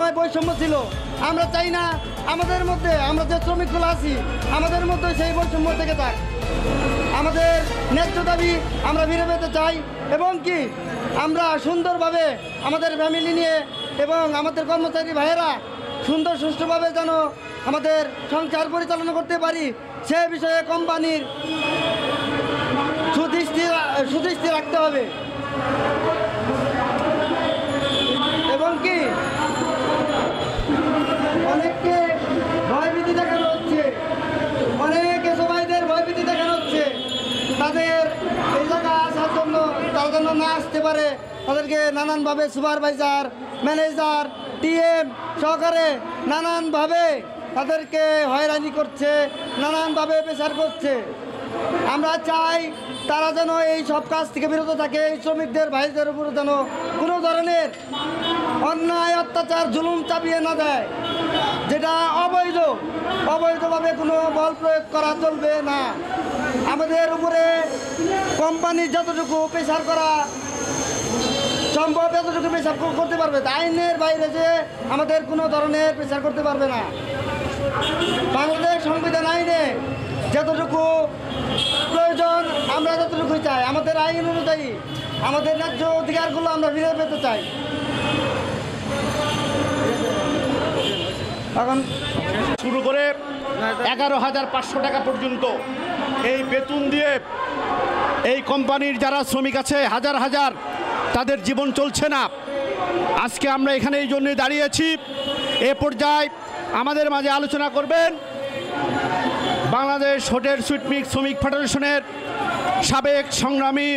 বৈষম্য ছিল। আমরা চাই না আমাদের মধ্যে আমরা যে শ্রমিকগুলো আছি আমাদের মধ্যে সেই বৈষম্য থেকে থাক। আমাদের ন্যায্য দাবি আমরা ফিরে পেতে চাই এবং কি আমরা সুন্দরভাবে আমাদের ফ্যামিলি নিয়ে এবং আমাদের কর্মচারী ভাইয়েরা সুন্দর সুষ্ঠুভাবে যেন আমাদের সংসার পরিচালনা করতে পারি সে বিষয়ে কোম্পানির সুদৃষ্টি রাখতে হবে এবং কি অনেককে ভয়ভীতি দেখানো হচ্ছে, অনেকে সবাইদের ভয়ভীতি দেখানো হচ্ছে তাদের এই জায়গায় আসার জন্য তারা যেন না আসতে পারে। তাদেরকে নানানভাবে সুপারভাইজার ম্যানেজার টিএম সহকারে নানানভাবে তাদেরকে হয়রানি করছে, নানানভাবে প্রেসার করছে। আমরা চাই তারা যেন এই সব কাজ থেকে বিরত থাকে, এই শ্রমিকদের ভাইদের উপরে যেন কোনো ধরনের অন্যায় অত্যাচার জুলুম চাপিয়ে না দেয়, যেটা অবৈধভাবে কোনো বল প্রয়োগ করা চলবে না। আমাদের উপরে কোম্পানির যতটুকু প্রেসার করা সম্ভব এতটুকু প্রেসার করতে পারবে, আইনের বাইরে যে আমাদের কোনো ধরনের প্রেসার করতে পারবে না। বাংলাদেশ সংবিধান আইনে যতটুকু প্রয়োজন আমরা যতটুকু চাই, আমাদের আইন অনুযায়ী আমাদের ন্যায্য অধিকারগুলো আমরা ফিরে পেতে চাই। এখন শুরু করে 11,500 টাকা পর্যন্ত এই বেতন দিয়ে এই কোম্পানির যারা শ্রমিক আছে হাজার হাজার তাদের জীবন চলছে না। আজকে আমরা এখানে এই জন্যই দাঁড়িয়েছি। এ পর্যায়ে আমাদের মাঝে আলোচনা করবেন বাংলাদেশ হোটেল সুইট মিক্স শ্রমিক ফেডারেশনের সাবেক সংগ্রামী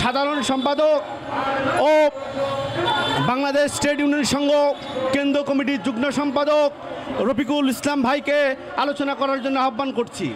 সাধারণ সম্পাদক ও বাংলাদেশ ট্রেড ইউনিয়ন সংঘ কেন্দ্র কমিটির যুগ্ম সম্পাদক রফিকুল ইসলাম ভাইকে আলোচনা করার জন্য আহ্বান করছি।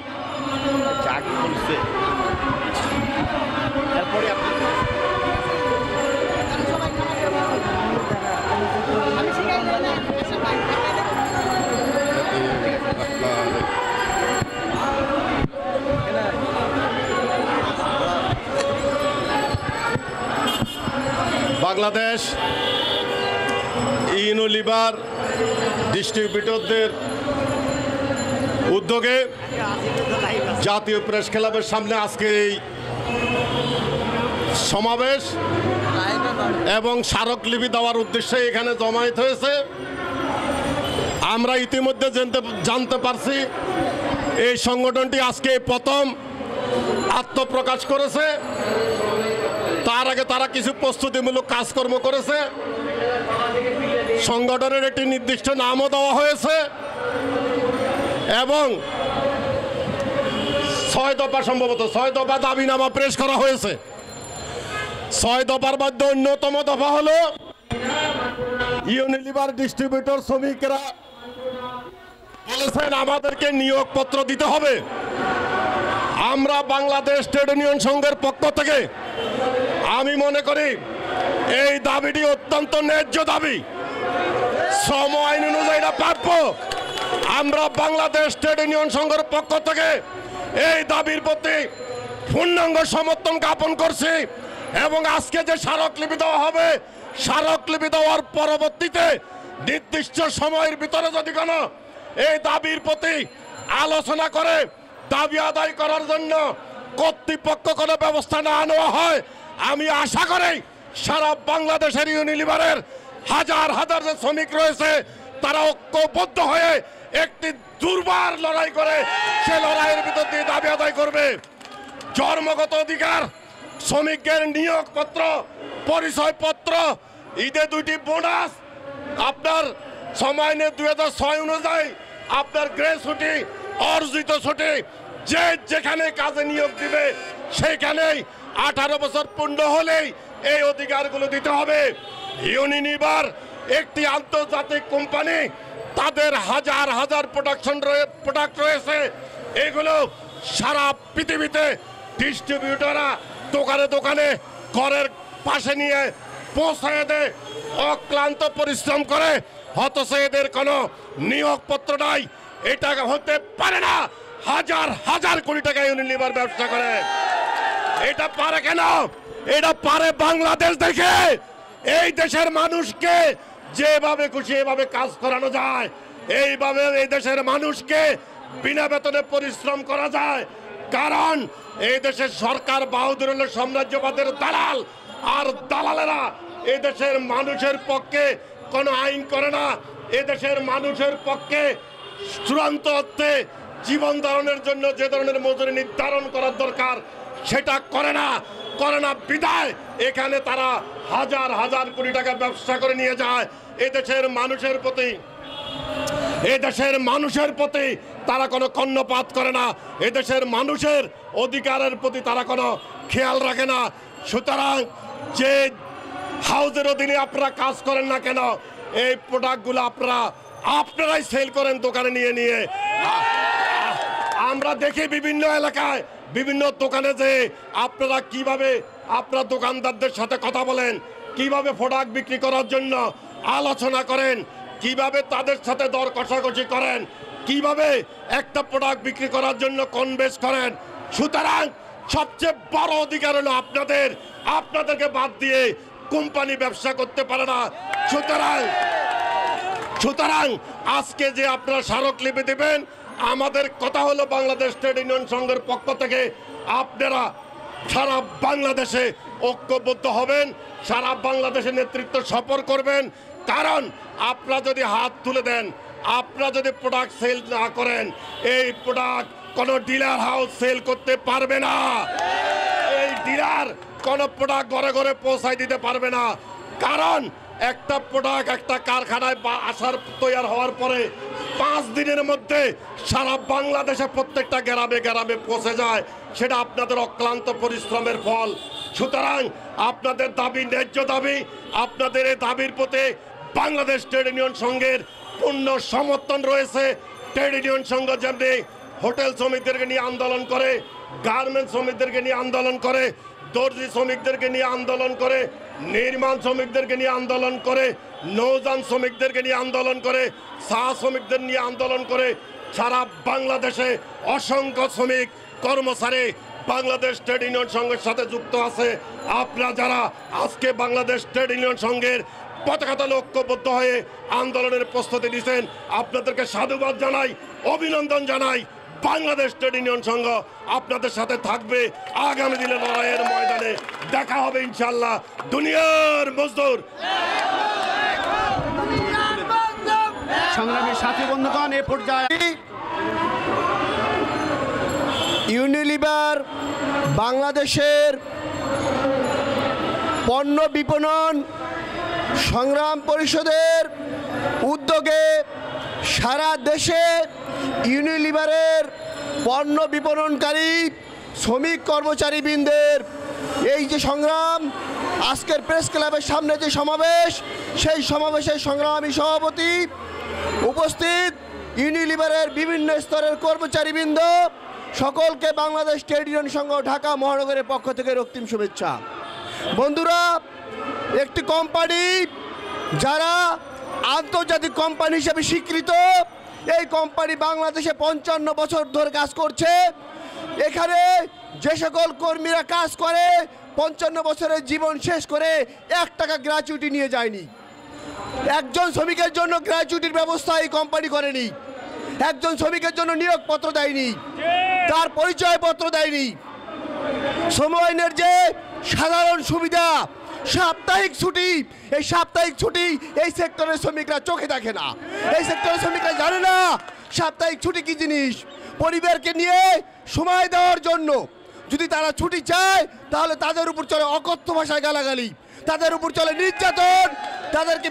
বাংলাদেশ ইউনিলিভার ডিস্ট্রিবিউটরদের উদ্যোগে জাতীয় প্রেস ক্লাবের সামনে আজকে এই সমাবেশ এবং স্মারকলিপি দেওয়ার উদ্দেশ্যে এখানে জমায়েত হয়েছে। আমরা ইতিমধ্যে জানতে পারছি এই সংগঠনটি আজকে প্রথম আত্মপ্রকাশ করেছে। তার আগে তারা কিছু প্রস্তুতিমূলক কাজকর্ম করেছে। সংগঠনের একটি নির্দিষ্ট নামও দেওয়া হয়েছে এবং 6 দফা সম্ভবত 6 দফা দাবিনামা পেশ করা হয়েছে। 6 দফার মধ্যে অন্যতম দফা হলো ইউনিলিভার ডিস্ট্রিবিউটর শ্রমিকরা বলেছেন আমাদেরকে নিয়োগপত্র দিতে হবে। আমরা বাংলাদেশ ট্রেড ইউনিয়ন সংঘের পক্ষ থেকে আমি মনে করি এই দাবিটি অত্যন্ত ন্যায্য দাবি, শ্রম আইন অনুযায়ী এটা প্রাপ্য। আমরা বাংলাদেশ ট্রেড ইউনিয়ন সংঘের পক্ষ থেকে এই দাবির প্রতি পূর্ণাঙ্গ সমর্থন জ্ঞাপন করছি এবং আজকে যে স্মারকলিপি দেওয়া হবে স্মারকলিপি দেওয়ার পরবর্তীতে নির্দিষ্ট সময়ের ভিতরে যদি কোনো এই দাবির প্রতি আলোচনা করে দাবি আদায় করার জন্য কর্তৃপক্ষ কোনো ব্যবস্থা না নেওয়া হয়, আমি আশা করি সারা বাংলাদেশের ইউনিলিভারের হাজার হাজার যে শ্রমিক রয়েছে তারা ঐক্যবদ্ধ হয়ে একটি দুর্বার লড়াই করে সে লড়াইয়ের ভিতর দিয়ে দাবি আদায় করবে। জন্মগত অধিকার, শ্রমিকের নিয়োগপত্র, পরিচয়পত্র, ঈদে 2টি বোনাস, আপনার সময় নিয়ে 2006 অনুযায়ী আপনার গ্রে ছুটি, অর্জিত ছুটি, যে যেখানে কাজে নিয়োগ দিবে সেখানেই 18 বছর পূর্ণ হলেই এই অধিকারগুলো দিতে হবে। ইউনিলিভার একটি আন্তর্জাতিক কোম্পানি, তাদের হাজার হাজার প্রোডাক্ট রয়েছে, এগুলো সারা পৃথিবীতে ডিস্ট্রিবিউটররা দোকানে দোকানে ঘরের পাশে নিয়ে পৌঁছায় দেয়, অক্লান্ত পরিশ্রম করে, অথচ এদের কোনো নিয়োগপত্র নাই। এটা হতে পারে না। হাজার হাজার কোটি টাকা ইউনিলিভার ব্যবসা করে। এটা পারে কেন? এটা পারে বাংলাদেশ দেখে। এই দেশের মানুষকে যেভাবে খুশি এভাবে কাজ করানো যায়, এইভাবে এই দেশের মানুষকে বিনা বেতনে পরিশ্রম করা যায়। কারণ এই দেশের সরকার বাহাদুর হলো সাম্রাজ্যবাদের দালাল, আর দালালেরা এই দেশের মানুষের পক্ষে কোনো আইন করে না। এ দেশের মানুষের পক্ষে চূড়ান্ত অর্থে জীবন ধারণের জন্য যে ধরনের মজুরি নির্ধারণ করার দরকার সেটা করে না বিদায় এখানে তারা হাজার হাজার কোটি টাকা ব্যবসা করে নিয়ে যায়। এদেশের মানুষের প্রতি তারা কোনো কর্ণপাত করে না, এদেশের মানুষের অধিকারের প্রতি তারা কোনো খেয়াল রাখে না। সুতরাং যে হাউজের অধীনে আপনারা কাজ করেন না কেন, এই প্রোডাক্টগুলো আপনারাই সেল করেন দোকানে নিয়ে নিয়ে। আমরা দেখি বিভিন্ন এলাকায় বিভিন্ন দোকানে যে আপনারা কিভাবে আপনার দোকানদারদের সাথে কথা বলেন, কিভাবে প্রোডাক্ট বিক্রি করার জন্য আলোচনা করেন, কিভাবে তাদের সাথে দর কষাকষি করেন, কিভাবে একটা প্রোডাক্ট বিক্রি করার জন্য কনভেন্স করেন। সুতরাং সবচেয়ে বড় অধিকার হলো আপনাদেরকে বাদ দিয়ে কোম্পানি ব্যবসা করতে পারে না। সুতরাং আজকে যে আপনারা স্মারকলিপি দেবেন, আমাদের কথা হলো বাংলাদেশ ট্রেড ইউনিয়ন সংঘের পক্ষ থেকে আপনারা সারা বাংলাদেশে ঐক্যবদ্ধ হবেন, সারা বাংলাদেশে নেতৃত্ব সফর করবেন। কারণ আপনারা যদি হাত তুলে দেন, আপনারা যদি প্রোডাক্ট সেল না করেন, এই প্রোডাক্ট কোনো ডিলার হাউস সেল করতে পারবে না। এই ডিলার কোনো প্রোডাক্ট ঘরে ঘরে পৌঁছায় দিতে পারবে না। কারণ একটা প্রোডাক্ট একটা কারখানায় তৈরি হওয়ার পরে 5 দিনের মধ্যে সারা বাংলাদেশে প্রত্যেকটা গ্রামে পৌঁছে যায়। সেটা আপনাদের অক্লান্ত পরিশ্রমের ফল। সুতরাং আপনাদের দাবি ন্যায্য দাবি, আপনাদের এই দাবির প্রতি বাংলাদেশ ট্রেড ইউনিয়ন সংঘের পূর্ণ সমর্থন রয়েছে। ট্রেড ইউনিয়ন সংঘ যেমনি হোটেল শ্রমিকদেরকে নিয়ে আন্দোলন করে, গার্মেন্টস শ্রমিকদেরকে নিয়ে আন্দোলন করে, দর্জি শ্রমিকদেরকে নিয়ে আন্দোলন করে, নির্মাণ শ্রমিকদেরকে নিয়ে আন্দোলন করে, নৌযান শ্রমিকদেরকে নিয়ে আন্দোলন করে, চা শ্রমিকদের নিয়ে আন্দোলন করে, সারা বাংলাদেশে অসংখ্য শ্রমিক কর্মচারী বাংলাদেশ ট্রেড ইউনিয়ন সংঘের সাথে যুক্ত আছে। আপনারা যারা আজকে বাংলাদেশ ট্রেড ইউনিয়ন সংঘের পতাকা ঐক্যবদ্ধ হয়ে আন্দোলনের প্রস্তুতি নিয়েছেন, আপনাদেরকে সাধুবাদ জানাই, অভিনন্দন জানাই। বাংলাদেশ ট্রেড ইউনিয়ন সংঘ আপনাদের সাথে থাকবে। আগামী দিনে লড়াইয়ের ময়দানে দেখা হবে ইনশাল্লাহ। দুনিয়ার মজদুর। সংগ্রামী সাথী বন্ধুগণ, এ পর্যায়ে ইউনিলিভার বাংলাদেশের পণ্য বিপণন সংগ্রাম পরিষদের উদ্যোগে সারা দেশে ইউনিলিভারের পণ্য বিপণনকারী শ্রমিক কর্মচারীবৃন্দের এই যে সংগ্রাম, আজকের প্রেস ক্লাবের সামনে যে সমাবেশ, সেই সমাবেশের সংগ্রামী সভাপতি উপস্থিত ইউনিলিভারের বিভিন্ন স্তরের কর্মচারীবৃন্দ, সকলকে বাংলাদেশ ট্রেড ইউনিয়ন সংঘ ঢাকা মহানগরের পক্ষ থেকে রক্তিম শুভেচ্ছা। বন্ধুরা, একটি কোম্পানি যারা আন্তর্জাতিক কোম্পানি হিসেবে স্বীকৃত, এই কোম্পানি বাংলাদেশে 55 বছর ধরে কাজ করছে। এখানে যে সকল কর্মীরা কাজ করে 55 বছরের জীবন শেষ করে 1 টাকা গ্র্যাচুইটি নিয়ে যায়নি। একজন শ্রমিকের জন্য গ্র্যাচুইটির ব্যবস্থা এই কোম্পানি করেনি, একজন শ্রমিকের জন্য নিয়োগপত্র দেয়নি, তার পরিচয়পত্র দেয়নি। শ্রম আইনের যে সাধারণ সুবিধা সাপ্তাহিক ছুটি, এই সাপ্তাহিক ছুটি এই সেক্টরের শ্রমিকরা চোখে দেখে না, এই সেক্টরের শ্রমিকরা জানে না সাপ্তাহিক ছুটি কি জিনিস। পরিবারকে নিয়ে সময় দেওয়ার জন্য যদি তারা ছুটি চায়, তাহলে তাদের উপর চলে অকথ্য ভাষায় গালাগালি, তাদের উপর চলে নির্যাতন, তাদেরকে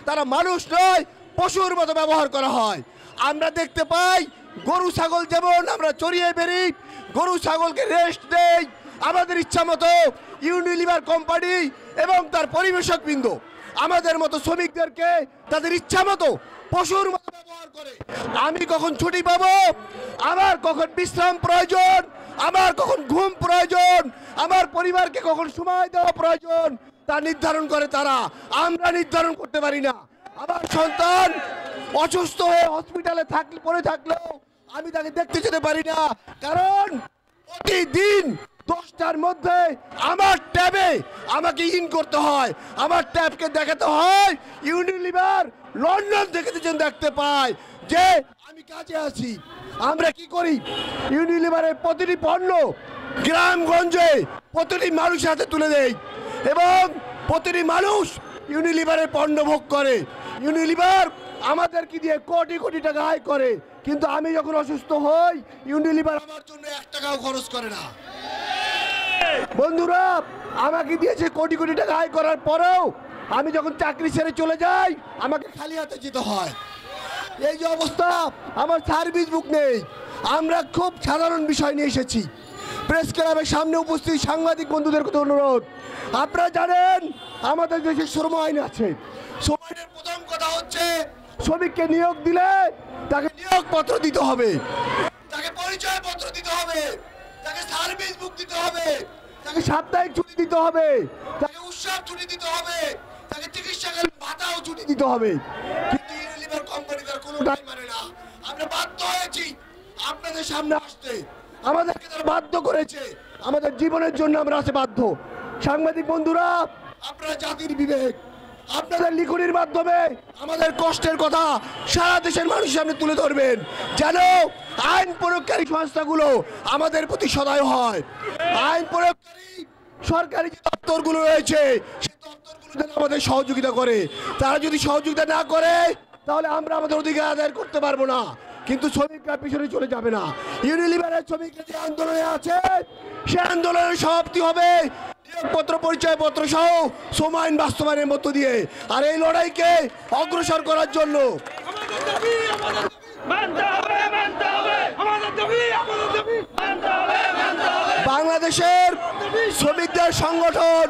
তারা মানুষ নয় পশুর মতো ব্যবহার করা হয়। আমরা দেখতে পাই গরু ছাগল যেমন আমরা চড়িয়ে বেরি, গরু ছাগলকে রেস্ট দেই, আমাদের ইচ্ছা মতো ইউনিলিভার কোম্পানি এবং তার পরিবেশকবৃন্দ আমাদের মতো শ্রমিকদেরকে তাদের ইচ্ছা মতো পশুর মতো ব্যবহার করে। আমি কখন ছুটি পাবো, আমার কখন বিশ্রাম প্রয়োজন, আমার কখন ঘুম প্রয়োজন, আমার পরিবারকে কখন সময় দেওয়া প্রয়োজন, তা নির্ধারণ করে তারা, আমরা নির্ধারণ করতে পারি না। আমার সন্তান অসুস্থ হয়ে হসপিটালে পড়ে থাকলেও আমি তাকে দেখতে যেতে পারি না, কারণ প্রতিদিন 10টার মধ্যে আমার ট্যাবে আমাকে ইন করতে হয়, আমার ট্যাবকে দেখাতে হয় ইউনিলিভার লন্ডন থেকে যেন দেখতে পায় যে আমি কাজে আছি। আমরা কি করি, ইউনিলিভারের প্রতিটি পণ্য গ্রামগঞ্জে প্রতিটি মানুষের হাতে তুলে দেই এবং প্রতিটি মানুষ ইউনিলিভারের পণ্য ভোগ করে। ইউনিলিভার আমাদেরকে দিয়ে কোটি কোটি টাকা আয় করে, কিন্তু আমি যখন অসুস্থ হই ইউনিলিভার আমার জন্য 1 টাকাও খরচ করে না। বন্ধুরা, আমাকে দিয়েছে কোটি কোটি টাকা আয় করার পরেও আমি যখন চাকরি ছেড়ে চলে যাই আমাকে খালি হাতে যেতে হয়। এই যে অবস্থা, আমার সার্ভিস বুক নেই। আমরা খুব সাধারণ বিষয় নিয়ে এসেছি। প্রেস ক্লাবের সামনে উপস্থিত সাংবাদিক বন্ধুদের কথা অনুরোধ, আপনারা জানেন আমাদের দেশে শ্রম আইন আছে। শ্রম আইনের প্রথম কথা হচ্ছে শ্রমিককে নিয়োগ দিলে তাকে নিয়োগপত্র দিতে হবে, তাকে পরিচয়পত্র দিতে হবে, তাকে সার্ভিস বুক দিতে হবে, তাকে সাপ্তাহিক ছুটি দিতে হবে, তাকে উৎসব ছুটি দিতে হবে, তাকে চিকিৎসাকালীন ভাতাও ছুটি দিতে হবে। কিন্তু ইউনিলিভার কোম্পানি তার কোনোটাই মানে না। আমরা বাধ্য হয়েছি আপনাদের সামনে আসতে, আমাদেরকে তারা বাধ্য করেছে, আমাদের জীবনের জন্য আমরা আসতে বাধ্য। সাংবাদিক বন্ধুরা, আপনারা জাতির বিবেক, আপনাদের লিখনির মাধ্যমে আমাদের কষ্টের কথা সারা দেশের মানুষের সামনে তুলে ধরবেন, যেন আইন প্রয়োগকারী সংস্থাগুলো আমাদের প্রতি সদয় হয়। আইন প্রয়োগকারী সরকারি যে দপ্তরগুলো রয়েছে সেই দপ্তরগুলো যেন আমাদের সহযোগিতা করে। তারা যদি সহযোগিতা না করে তাহলে আমরা আমাদের অধিকার আদায় করতে পারবো না। কিন্তু শ্রমিকরা পিছনে চলে যাবে না। ইউনিলিভারের শ্রমিকরা যে আন্দোলনে আছে সে আন্দোলনের সমাপ্তি হবে নিয়োগপত্র পরিচয়পত্র সহ শ্রম আইন বাস্তবায়নের মধ্য দিয়ে। আর এই লড়াইকে অগ্রসর করার জন্য বাংলাদেশের শ্রমিকদের সংগঠন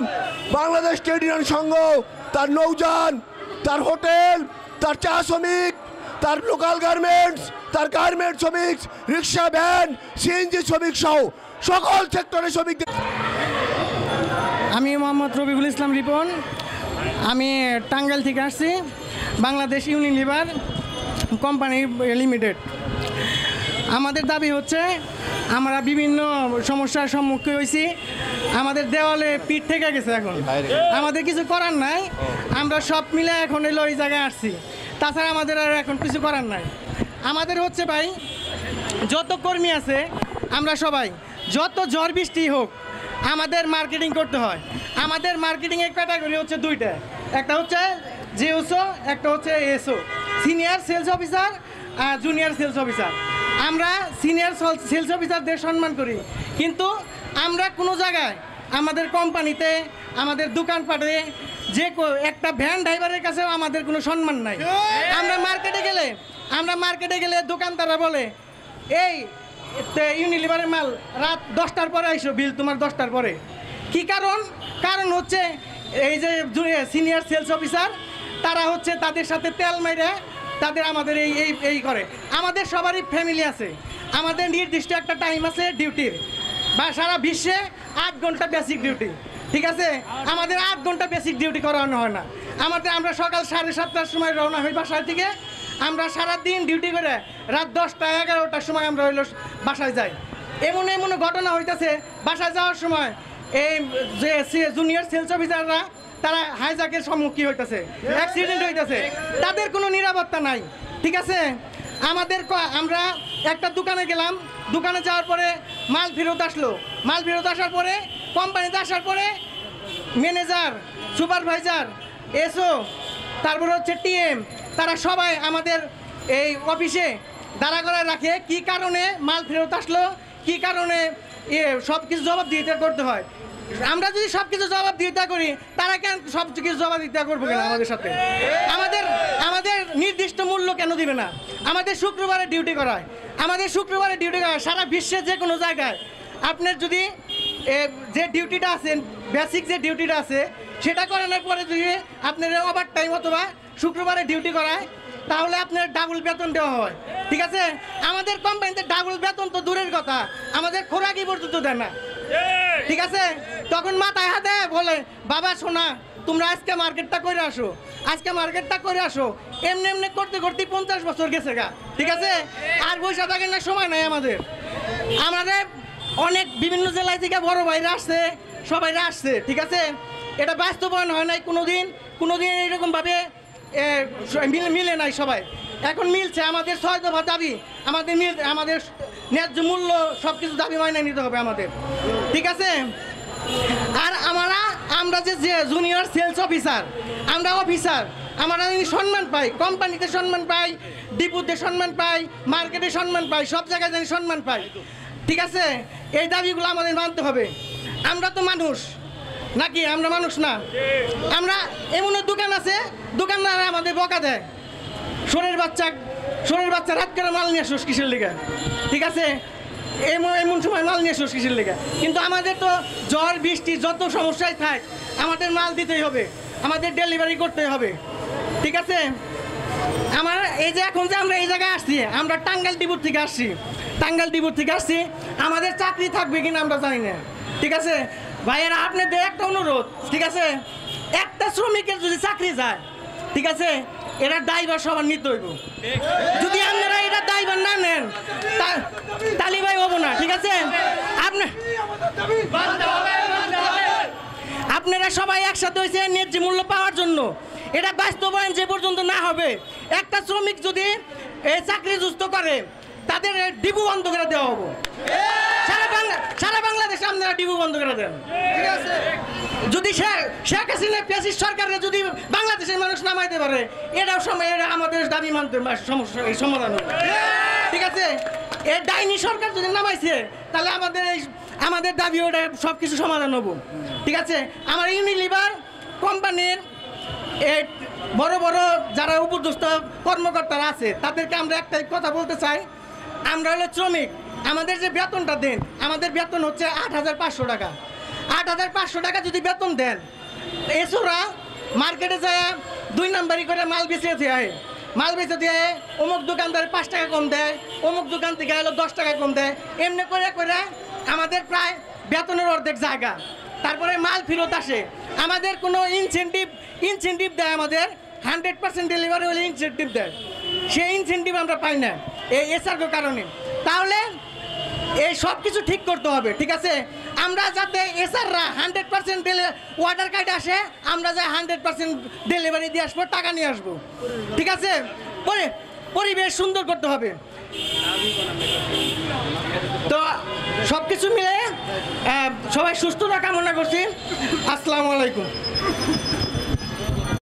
বাংলাদেশ ট্রেড ইউনিয়ন সংঘ, তার নৌযান, তার হোটেল, তার চা শ্রমিক, তার লোকাল গার্মেন্টস, তার গার্মেন্ট শ্রমিক, রিক্সা ভ্যান, সিএনজি শ্রমিক সহ সকল সেক্টরের শ্রমিকদের। আমি মোহাম্মদ রবিউল ইসলাম রিপন, আমি টাঙ্গাইল থেকে আসছি। Bangladesh Unilever company limited. আমাদের দাবি হচ্ছে আমরা বিভিন্ন সমস্যার সম্মুখীন হয়েছি। আমাদের দেওয়ালে পিঠ থেকে গেছে, এখন আমাদের কিছু করার নাই। আমরা সব মিলে এখন এলো এই জায়গায় আসছি, তাছাড়া আমাদের আর এখন কিছু করার নাই। আমাদের হচ্ছে ভাই যত কর্মী আছে আমরা সবাই, যত ঝড় বৃষ্টি হোক আমাদের মার্কেটিং করতে হয়। আমাদের মার্কেটিংয়ের ক্যাটাগরি হচ্ছে দুইটা, একটা হচ্ছে জিওসো, একটা হচ্ছে এসও, সিনিয়র সেলস অফিসার আর জুনিয়র সেলস অফিসার। আমরা সিনিয়র সেলস অফিসারদের সম্মান করি, কিন্তু আমরা কোনো জায়গায় আমাদের কোম্পানিতে, আমাদের দোকানপাটে যে একটা ভ্যান ড্রাইভারের কাছেও আমাদের কোনো সম্মান নাই। আমরা মার্কেটে গেলে দোকানদাররা বলে এই ইউনিলিভারের মাল রাত 10টার পরে আইসো, বিল তোমার 10টার পরে। কি কারণ হচ্ছে এই যে সিনিয়র সেলস অফিসার তারা হচ্ছে তাদের সাথে তেল মেরে তাদের আমাদের এই করে। আমাদের সবারই ফ্যামিলি আছে, আমাদের নির্দিষ্ট একটা টাইম আছে ডিউটির, বা সারা বিশ্বে 8 ঘন্টা বেসিক ডিউটি, ঠিক আছে? আমাদের 8 ঘন্টা বেসিক ডিউটি করানো হয় না। আমরা সকাল 7:30টার সময় রওনা হই বাসায় থেকে, আমরা সারাদিন ডিউটি করে রাত 10টা 11টার সময় আমরা হইলো বাসায় যাই। এমন ঘটনা হইতেছে, বাসায় যাওয়ার সময় এই যে জুনিয়র সেলস অফিসাররা তারা হাইজ্যাকের সম্মুখীন হইতেছে, অ্যাক্সিডেন্ট হইতেছে, তাদের কোনো নিরাপত্তা নাই, ঠিক আছে? আমরা একটা দোকানে গেলাম, দোকানে যাওয়ার পরে মাল ফেরত আসার পরে কোম্পানিতে আসার পরে ম্যানেজার, সুপারভাইজার, এসও, তারপরে হচ্ছে টিএম, তারা সবাই আমাদের এই অফিসে দাঁড়া করে রাখে। কি কারণে মাল ফেরত আসলো, কি কারণে সব কিছু জবাবদিহিতা করতে হয়। আমরা যদি সব কিছু জবাবদিহিতা করি, তারা কেন সব কিছু জবাবদিহিতা করবো কেন আমাদের সাথে? আমাদের নির্দিষ্ট মূল্য কেন দিবে না? আমাদের শুক্রবারে ডিউটি করায়, সারা বিশ্বের যে কোনো জায়গায় আপনার যদি যে ডিউটিটা আছে, বেসিক যে ডিউটিটা আছে সেটা করানোর পরে যদি আপনার ওভার টাইম অথবা শুক্রবারে ডিউটি করায়, তাহলে আপনার ডাবল বেতন দেওয়া হয়, ঠিক আছে? আমাদের কোম্পানিতে ডাবল বেতন তো দূরের কথা, আমাদের খোরাকি পর্যন্ত দেয় না, ঠিক আছে? তখন মাথায় হাতে বলে, বাবা শোনা, তোমরা আজকে মার্কেটটা করে আসো। এমনি করতে 50 বছর গেছে গা, ঠিক আছে? আর পয়সা থাকেন না, সময় নাই আমাদের অনেক বিভিন্ন জেলায় থেকে বড় ভাইরা আসছে, সবাইরা আসছে, ঠিক আছে। এটা বাস্তবায়ন হয় নাই কোনোদিন এরকমভাবে মিলে নাই সবাই। এখন মিলছে। আমাদের 6 দফা দাবি, আমাদের ন্যায্য মূল্য সব কিছু দাবি মাইনে নিতে হবে আমাদের, ঠিক আছে। আর আমরা যে জুনিয়র সেলস অফিসার, আমরা অফিসার, আমরা সম্মান পাই, কোম্পানিতে সম্মান পাই, ডিপুতে সম্মান পাই, মার্কেটে সম্মান পাই, সব জায়গায় জানি সম্মান পাই, ঠিক আছে। এই দাবিগুলো আমাদের মানতে হবে। আমরা তো মানুষ নাকি? আমরা মানুষ না? আমরা এমন দোকান আছে, দোকানদার আমাদের বকা দেয়, সোরের বাচ্চা রাত করে মাল নিয়ে আসোস কিসের লেগে, ঠিক আছে। এমন সময় মাল নিয়ে আসোস কিসের লেগে। কিন্তু আমাদের তো ঝড় বৃষ্টি যত সমস্যায় থাক আমাদের মাল দিতেই হবে, আমাদের ডেলিভারি করতে হবে, ঠিক আছে। এই যে এখন যে আমরা এই জায়গায় আসছি, আমরা টাঙ্গাইল ডিপোর থেকে আসছি, আমাদের চাকরি থাকবে কিনা আমরা জানি না, ঠিক আছে। ভাইয়েরা আপনাদের একটা অনুরোধ, ঠিক আছে, একটা শ্রমিকের যদি চাকরি যায়, ঠিক আছে, এরা ড্রাইভার সবার নিতে হইব। যদি আপনারা এটা ড্রাইভার না নেন তাহলে ভাই হবো না, ঠিক আছে। আপনারা সবাই একসাথে হয়েছে ন্যায্য মূল্য পাওয়ার জন্য। এটা বাস্তবায়ন যে পর্যন্ত না হবে, একটা শ্রমিক যদি চাকরি যুক্ত করে তাদের ডিপো বন্ধ করে দেওয়া হবো। সারা বাংলাদেশে আপনারা ডিপো বন্ধ করে দেন, ঠিক আছে। যদি শেখ হাসিনা ফ্যাসিস্ট সরকারের যদি বাংলাদেশের মানুষ নামাইতে পারে, এটাও আমাদের দাবি মানতে সমস্যা সমাধান হবে, ঠিক আছে। এই ডাইনি সরকার যদি নামাইছে তাহলে আমাদের দাবি ওটা সব কিছু সমাধান হবো, ঠিক আছে। আমার ইউনিলিভার কোম্পানির বড় যারা উপযুক্ত কর্মকর্তারা আছে তাদেরকে আমরা একটাই কথা বলতে চাই, আমরা হলো শ্রমিক, আমাদের যে বেতনটা দেন, আমাদের বেতন হচ্ছে 8,500 টাকা। 8,500 টাকা যদি বেতন দেন, এছাড়া মার্কেটে যায় 2 নাম্বারি করে মাল বেচে দিয়ে অমুক দোকানদার 5 টাকা কম দেয়, অমুক দোকান থেকে হলো 10 টাকা কম দেয়, এমনি করে আমাদের প্রায় বেতনের অর্ধেক জায়গা। তারপরে মাল ফেরত আসে, আমাদের কোনো ইনসেন্টিভ দেয়, আমাদের 100% ডেলিভারি হলে ইনসেন্টিভ দেয়, সেই ইনসেন্টিভ আমরা পাই না এই এসআরগোর কারণে। তাহলে এই সব কিছু ঠিক করতে হবে, ঠিক আছে। আমরা যাতে এসআররা 100% অর্ডার কার্ড আসে, আমরা যাই 100% ডেলিভারি দিয়ে আসবো, টাকা নিয়ে আসবো, ঠিক আছে। পরিবেশ সুন্দর করতে হবে। তো সব কিছু মিলে সবাই সুস্থতা কামনা করছি। আসসালামু আলাইকুম।